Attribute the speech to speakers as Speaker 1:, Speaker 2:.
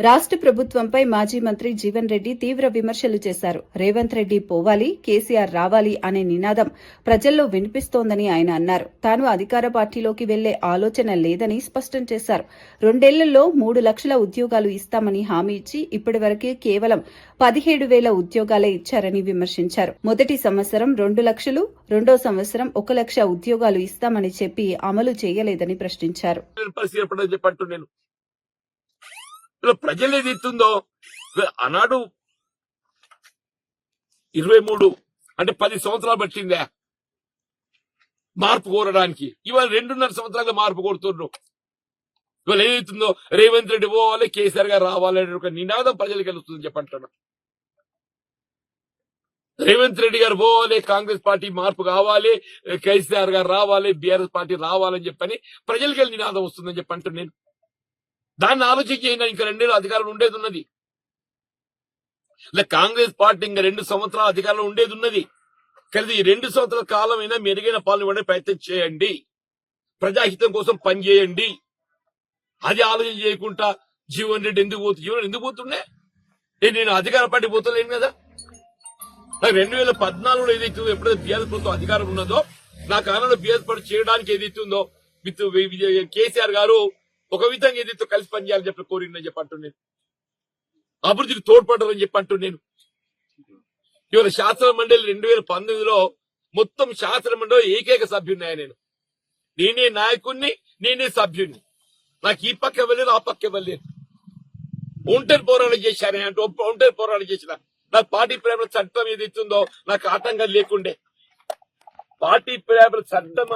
Speaker 1: రాష్ట్ర ప్రభుత్వంపై మాజీ మంత్రి జీవన్ రెడ్డి తీవ్ర విమర్శలు చేశారు. రేవంత్ రెడ్డి పోవాలి, కేసీఆర్ రావాలి అనే నినాదం ప్రజల్లో వినిపిస్తోందని ఆయన అన్నారు. తాను అధికార పార్టీలోకి వెళ్లే ఆలోచన లేదని స్పష్టం చేశారు. 2 ఏళ్లలో 3 లక్షల ఉద్యోగాలు ఇస్తామని హామీ ఇచ్చి ఇప్పటివరకు కేవలం 17,000 ఉద్యోగాలే ఇచ్చారని విమర్శించారు. మొదటి సంవత్సరం 2 లక్షలు, రెండో సంవత్సరం 1 లక్ష ఉద్యోగాలు ఇస్తామని చెప్పి అమలు చేయలేదని ప్రశ్నించారు.
Speaker 2: ప్రజలు ఏది ఇస్తుందో ఆనాడు 23 అంటే 10 సంవత్సరాలు పట్టిందే మార్పు కోరడానికి. ఇవాళ 2.5 సంవత్సరాలుగా మార్పు కోరుతున్నారు. ఇవాళ ఏదైతుందో రేవంత్ రెడ్డి పోవాలి, కేసీఆర్ గారు రావాలి అనే ఒక నినాదం ప్రజలకు వెళ్తుందని చెప్పంటున్నా. రేవంత్ రెడ్డి గారు పోవాలి, కాంగ్రెస్ పార్టీ మార్పు కావాలి, కేసీఆర్ గారు రావాలి, బీఆర్ఎస్ పార్టీ రావాలని చెప్పని ప్రజలకి వెళ్ళి నినాదం వస్తుందని చెప్పంటున్నాను నేను. దాన్ని ఆలోచించి ఇంకా 2 ఏళ్ళు అధికారంలో ఉండేది ఉన్నది. కాంగ్రెస్ పార్టీ ఇంకా 2 సంవత్సరాల అధికారంలో ఉండేది ఉన్నది. కానీ ఈ 2 సంవత్సరాల కాలమైనా మెరుగైన పాలన ఇవ్వడానికి ప్రయత్నం చేయండి, ప్రజాహితం కోసం పనిచేయండి. అది ఆలోచన చేయకుండా జీవన్ రెడ్డి ఎందుకు పోతుండే? నేను అధికార పార్టీ పోతలేను కదా. నాకు 2014లో ఏదైతే ఎప్పుడైతే బీఆర్ఎస్ ప్రభుత్వం అధికారం ఉన్నదో, నా కాలంలో బీఆర్ఎస్ పార్టీ చేయడానికి ఏదైతే ఉందో కేసీఆర్ గారు ఒక విధంగా ఏదైతే కలిసి పనిచేయాలని చెప్పి కోరిందని చెప్పంటున్నాను. అభివృద్ధికి తోడ్పడాలని చెప్పంటున్నాను. ఇవాళ శాసన మండలి 2019లో మొత్తం శాసన మండలి ఏకైక సభ్యున్నాయి. నేనే నాయకుడిని, నేనే సభ్యుడిని. నాకు ఈ పక్క వెళ్ళలేదు, ఆ పక్క వెళ్ళలేదు. ఒంటరి పోరాటం చేశాను అంటే ఒంటరి పోరాటం చేసిన. నాకు పార్టీ ప్రేమ చట్టం ఏదైతుందో నాకు ఆటంకం లేకుండే. పార్టీ ప్రేమ చట్టం